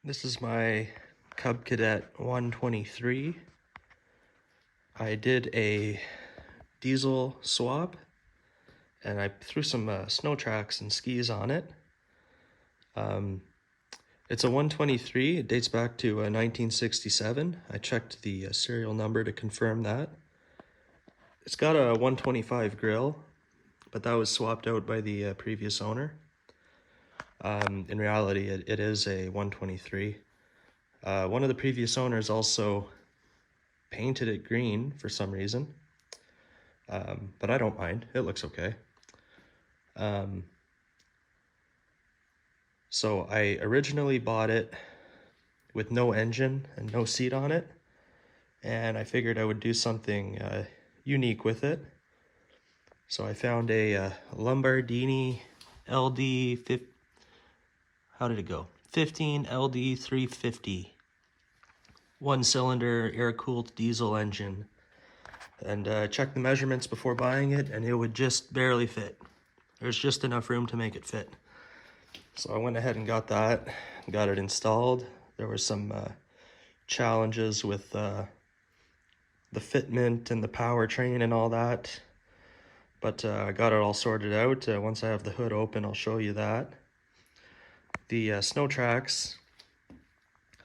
This is my Cub Cadet 123. I did a diesel swap and I threw some snow tracks and skis on it. It's a 123. It dates back to 1967. I checked the serial number to confirm that. It's got a 125 grill, but that was swapped out by the previous owner. In reality, it is a 123. One of the previous owners also painted it green for some reason, but I don't mind. It looks okay. So I originally bought it with no engine and no seat on it, and I figured I would do something unique with it. So I found a Lombardini LD, how did it go? 15 LD 350. One cylinder, air-cooled diesel engine. And checked the measurements before buying it, and it would just barely fit. There's just enough room to make it fit. So I went ahead and got that, got it installed. There were some challenges with the fitment and the powertrain and all that. But I got it all sorted out. Once I have the hood open, I'll show you that. The snow tracks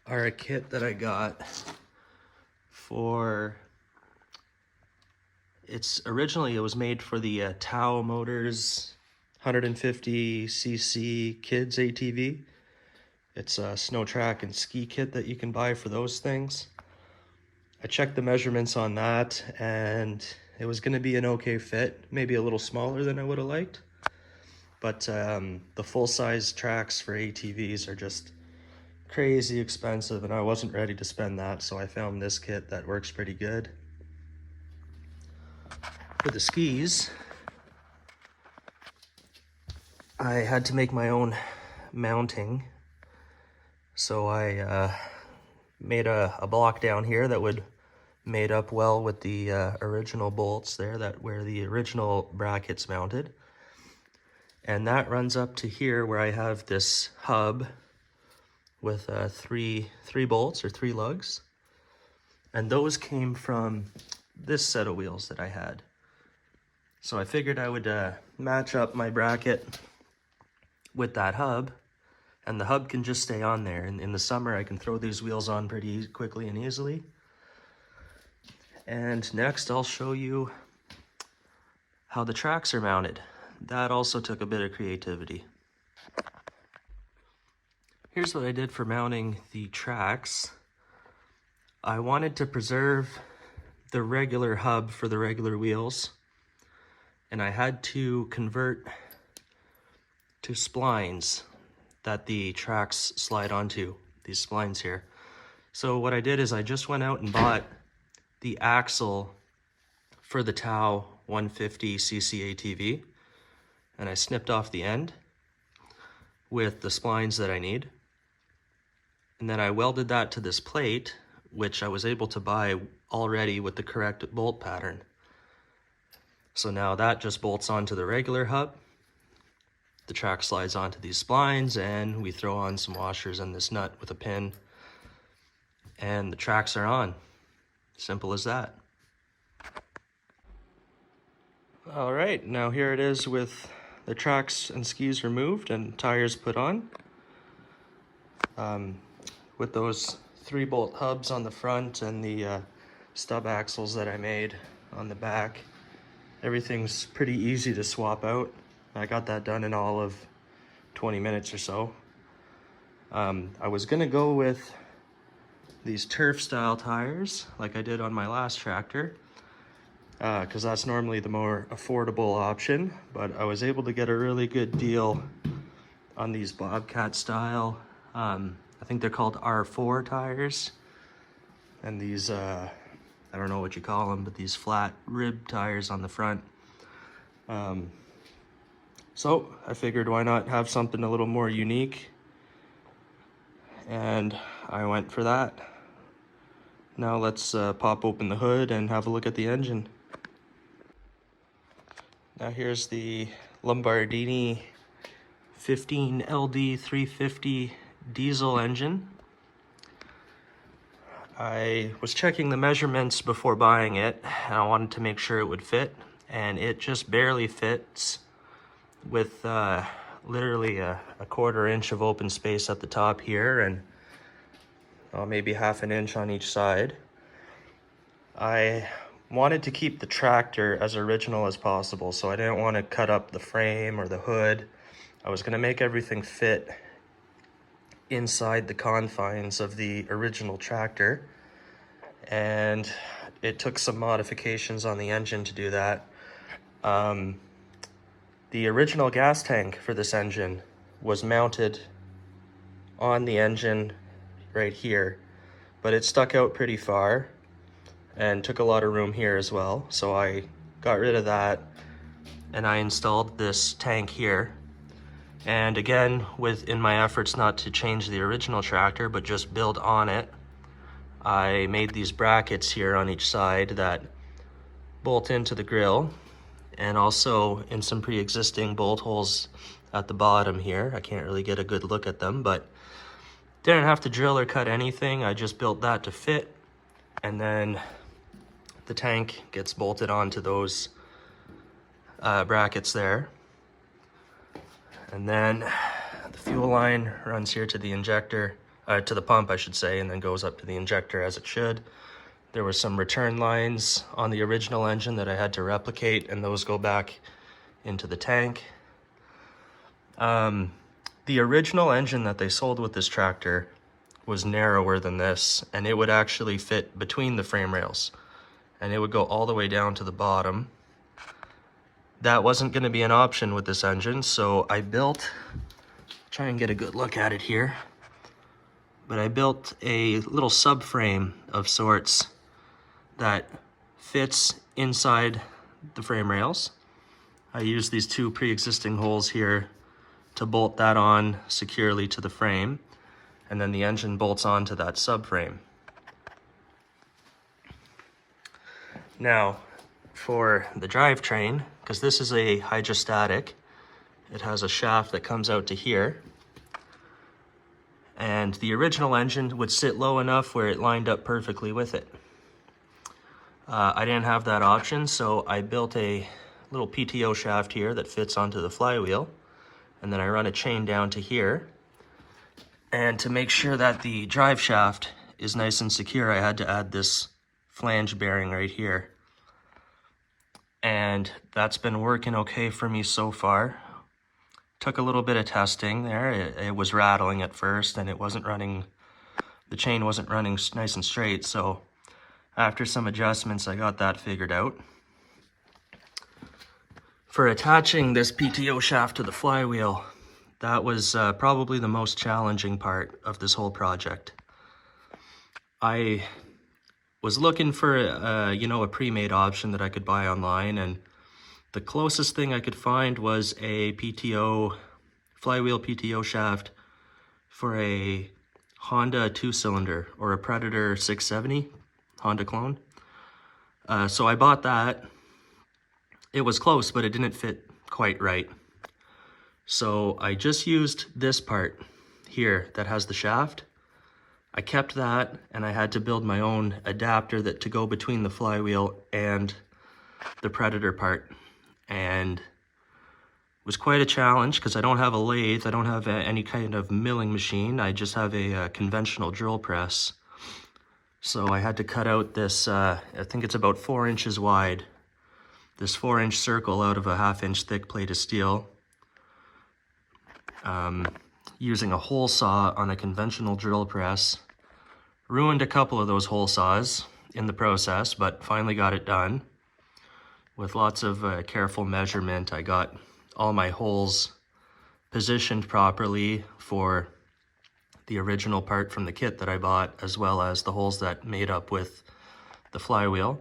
are a kit that I got for, originally it was made for the Tao Motors 150cc kids ATV. It's a snow track and ski kit that you can buy for those things. I checked the measurements on that and it was going to be an okay fit, maybe a little smaller than I would have liked. But the full-size tracks for ATVs are just crazy expensive and I wasn't ready to spend that, so I found this kit that works pretty good. For the skis, I had to make my own mounting, so I made a block down here that would made up well with the original bolts there, where the original brackets mounted. And that runs up to here where I have this hub with three bolts or 3 lugs. And those came from this set of wheels that I had. So I figured I would match up my bracket with that hub, and the hub can just stay on there. And in the summer, I can throw these wheels on pretty quickly and easily. And next, I'll show you how the tracks are mounted. That also took a bit of creativity. Here's what I did for mounting the tracks. I wanted to preserve the regular hub for the regular wheels, and I had to convert to splines that the tracks slide onto, these splines here. So what I did is I just went out and bought the axle for the Tao 150cc ATV, and I snipped off the end with the splines that I need. And then I welded that to this plate, which I was able to buy already with the correct bolt pattern. So now that just bolts onto the regular hub. The track slides onto these splines, and we throw on some washers and this nut with a pin, and the tracks are on. Simple as that. All right, now here it is with the tracks and skis removed and tires put on. With those 3-bolt hubs on the front and the stub axles that I made on the back, everything's pretty easy to swap out. I got that done in all of 20 minutes or so. I was gonna go with these turf style tires like I did on my last tractor, because that's normally the more affordable option, but I was able to get a really good deal on these Bobcat style, I think they're called R4 tires, and these, I don't know what you call them, but these flat rib tires on the front. So I figured why not have something a little more unique, and I went for that. Now let's pop open the hood and have a look at the engine. Now here's the Lombardini 15 LD 350 diesel engine. I was checking the measurements before buying it, and I wanted to make sure it would fit, and it just barely fits with literally a 1/4 inch of open space at the top here, and maybe 1/2 inch on each side. I wanted to keep the tractor as original as possible, so I didn't want to cut up the frame or the hood. I was going to make everything fit inside the confines of the original tractor, and it took some modifications on the engine to do that. The original gas tank for this engine was mounted on the engine right here, but it stuck out pretty far and took a lot of room here as well. So I got rid of that and I installed this tank here. And again, in my efforts not to change the original tractor, but just build on it, I made these brackets here on each side that bolt into the grill, and also in some pre-existing bolt holes at the bottom here. I can't really get a good look at them, but didn't have to drill or cut anything. I just built that to fit, and then the tank gets bolted onto those brackets there. And then the fuel line runs here to the injector, to the pump I should say, and then goes up to the injector as it should. There were some return lines on the original engine that I had to replicate, and those go back into the tank. The original engine that they sold with this tractor was narrower than this, and it would actually fit between the frame rails, and it would go all the way down to the bottom. That wasn't going to be an option with this engine, so I built, try and get a good look at it here, but I built a little subframe of sorts that fits inside the frame rails. I used these 2 pre-existing holes here to bolt that on securely to the frame, and then the engine bolts onto that subframe. Now, for the drivetrain, because this is a hydrostatic, it has a shaft that comes out to here, and the original engine would sit low enough where it lined up perfectly with it. I didn't have that option, so I built a little PTO shaft here that fits onto the flywheel, and then I run a chain down to here. And to make sure that the drive shaft is nice and secure, I had to add this flange bearing right here. And that's been working okay for me so far. Took a little bit of testing there. It was rattling at first, and it wasn't running, the chain wasn't running nice and straight, so after some adjustments, I got that figured out. For attaching this PTO shaft to the flywheel, that was probably the most challenging part of this whole project. I was looking for a pre-made option that I could buy online, and the closest thing I could find was a flywheel PTO shaft for a Honda 2-cylinder or a Predator 670 Honda clone. So I bought that. It was close, but it didn't fit quite right. So I just used this part here that has the shaft. I kept that, and I had to build my own adapter to go between the flywheel and the Predator part. And it was quite a challenge because I don't have a lathe, I don't have any kind of milling machine, I just have a conventional drill press. So I had to cut out this, I think it's about 4 inches wide, this 4-inch circle out of a 1/2 inch thick plate of steel, using a hole saw on a conventional drill press. Ruined a couple of those hole saws in the process, but finally got it done. With lots of careful measurement, I got all my holes positioned properly for the original part from the kit that I bought, as well as the holes that made up with the flywheel.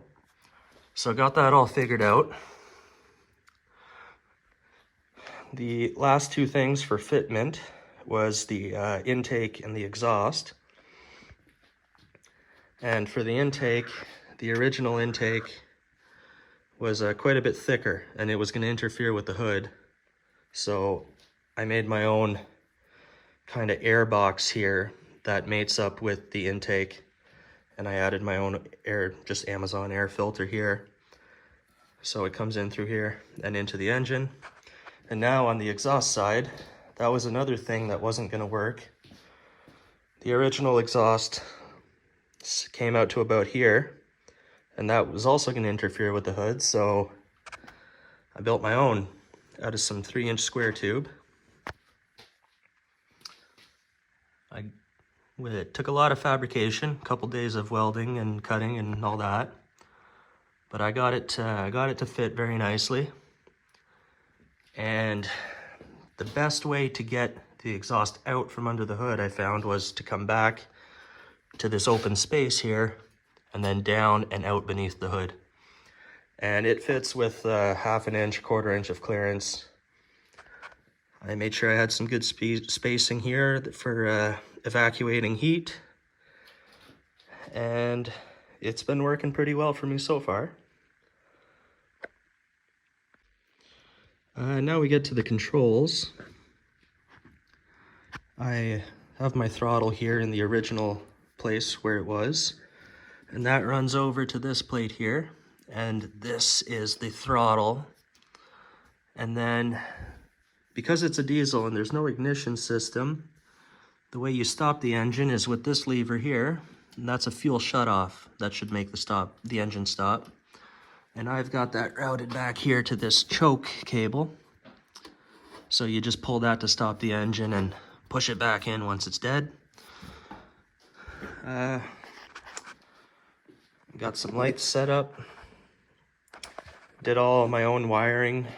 So got that all figured out. The last 2 things for fitment was the intake and the exhaust. And for the intake, the original intake was quite a bit thicker, and it was going to interfere with the hood. So I made my own kind of air box here that mates up with the intake, and I added my own air, just Amazon air filter here. So it comes in through here and into the engine. And now on the exhaust side, that was another thing that wasn't gonna work. The original exhaust came out to about here, and that was also gonna interfere with the hood, so I built my own out of some 3-inch square tube. It took a lot of fabrication, a couple days of welding and cutting and all that, but I got it to fit very nicely. And the best way to get the exhaust out from under the hood, I found, was to come back to this open space here and then down and out beneath the hood. And it fits with 1/2 inch, 1/4 inch of clearance. I made sure I had some good spacing here for evacuating heat, and it's been working pretty well for me so far. Now we get to the controls. I have my throttle here in the original place where it was, and that runs over to this plate here, and this is the throttle. And then, because it's a diesel and there's no ignition system, the way you stop the engine is with this lever here, and that's a fuel shutoff. That should make the engine stop. And I've got that routed back here to this choke cable. So you just pull that to stop the engine and push it back in once it's dead. Got some lights set up. Did all my own wiring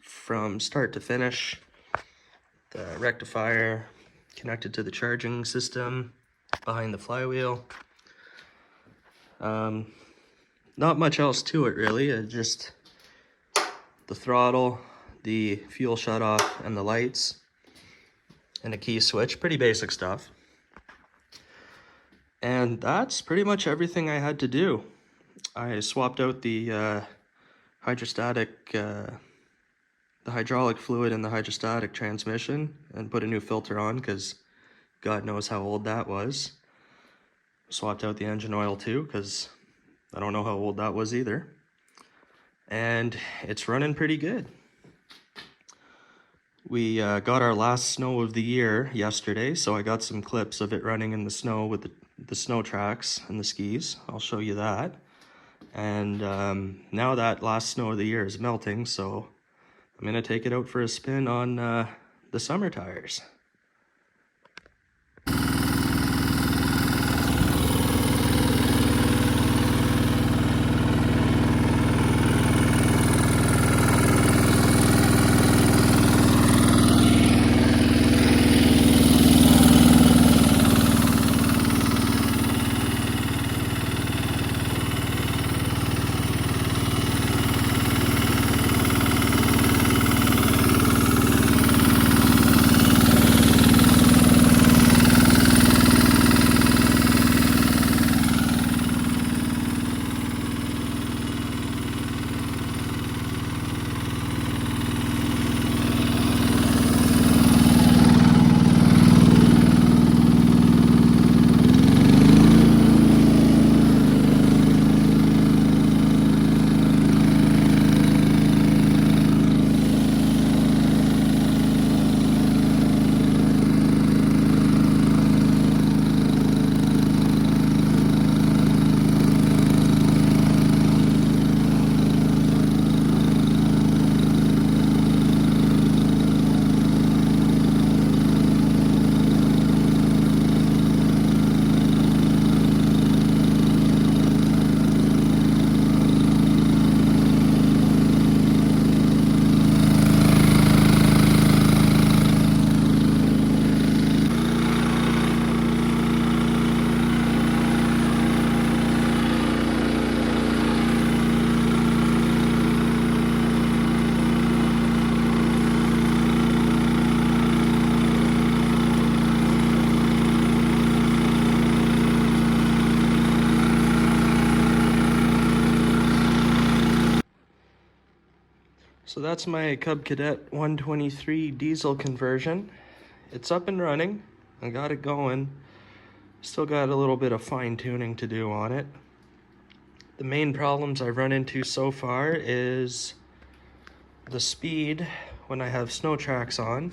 from start to finish. The rectifier connected to the charging system behind the flywheel. Not much else to it really, just the throttle, the fuel shutoff, and the lights, and a key switch. Pretty basic stuff. And that's pretty much everything I had to do. I swapped out the hydraulic fluid in the hydrostatic transmission and put a new filter on, because God knows how old that was. Swapped out the engine oil too, because I don't know how old that was either. And it's running pretty good. We got our last snow of the year yesterday, so I got some clips of it running in the snow with the snow tracks and the skis. I'll show you that. And now that last snow of the year is melting, so I'm gonna take it out for a spin on the summer tires. So that's my Cub Cadet 123 diesel conversion. It's up and running. I got it going. Still got a little bit of fine tuning to do on it. The main problems I've run into so far is the speed when I have snow tracks on.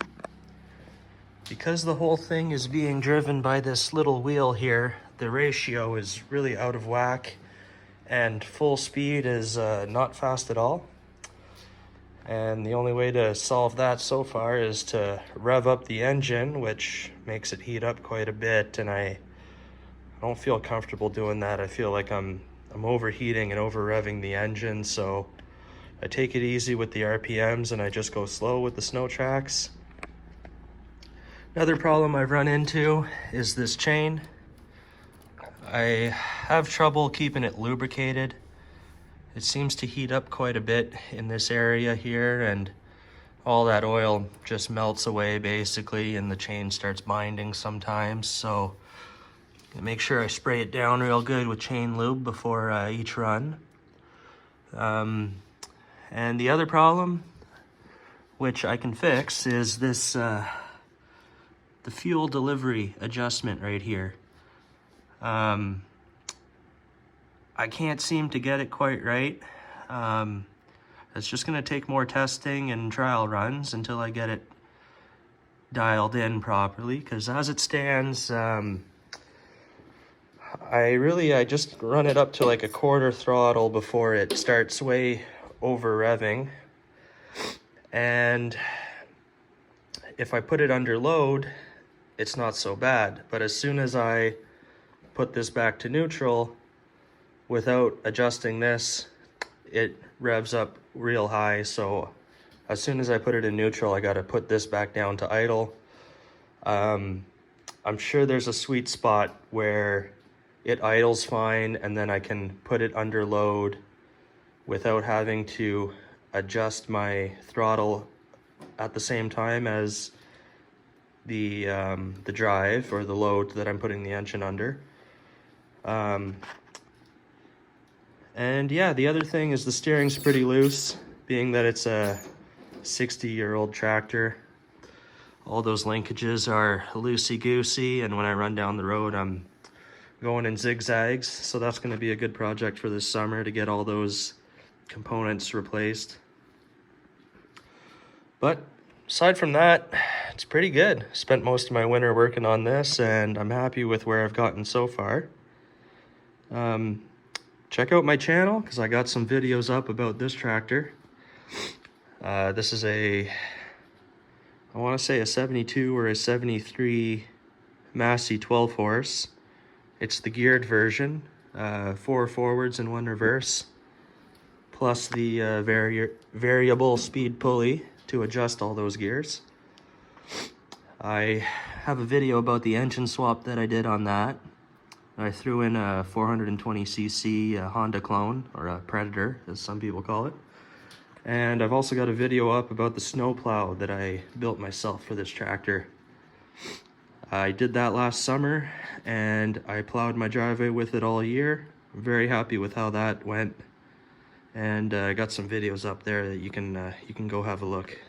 Because the whole thing is being driven by this little wheel here, the ratio is really out of whack and full speed is not fast at all. And the only way to solve that so far is to rev up the engine, which makes it heat up quite a bit, and I don't feel comfortable doing that. I feel like I'm overheating and over revving the engine, so I take it easy with the RPMs and I just go slow with the snow tracks. Another problem I've run into is this chain. I have trouble keeping it lubricated. It seems to heat up quite a bit in this area here, and all that oil just melts away basically, and the chain starts binding sometimes. So make sure I spray it down real good with chain lube before each run. And the other problem, which I can fix, is this the fuel delivery adjustment right here. I can't seem to get it quite right. It's just going to take more testing and trial runs until I get it dialed in properly, because as it stands, I just run it up to like a quarter throttle before it starts way over revving. And if I put it under load, it's not so bad. But as soon as I put this back to neutral, without adjusting this, it revs up real high. So as soon as I put it in neutral, I got to put this back down to idle. I'm sure there's a sweet spot where it idles fine, and then I can put it under load without having to adjust my throttle at the same time as the drive or the load that I'm putting the engine under. And yeah, the other thing is the steering's pretty loose, being that it's a 60-year-old tractor. All those linkages are loosey-goosey, and when I run down the road, I'm going in zigzags. So that's going to be a good project for this summer to get all those components replaced. But aside from that, it's pretty good. Spent most of my winter working on this, and I'm happy with where I've gotten so far. Check out my channel, because I got some videos up about this tractor. This is I want to say a 72 or a 73 Massey 12 horse. It's the geared version, 4 forwards and 1 reverse, plus the variable speed pulley to adjust all those gears. I have a video about the engine swap that I did on that. I threw in a 420cc Honda clone, or a Predator, as some people call it. And I've also got a video up about the snowplow that I built myself for this tractor. I did that last summer, and I plowed my driveway with it all year. I'm very happy with how that went, and I got some videos up there that you can go have a look.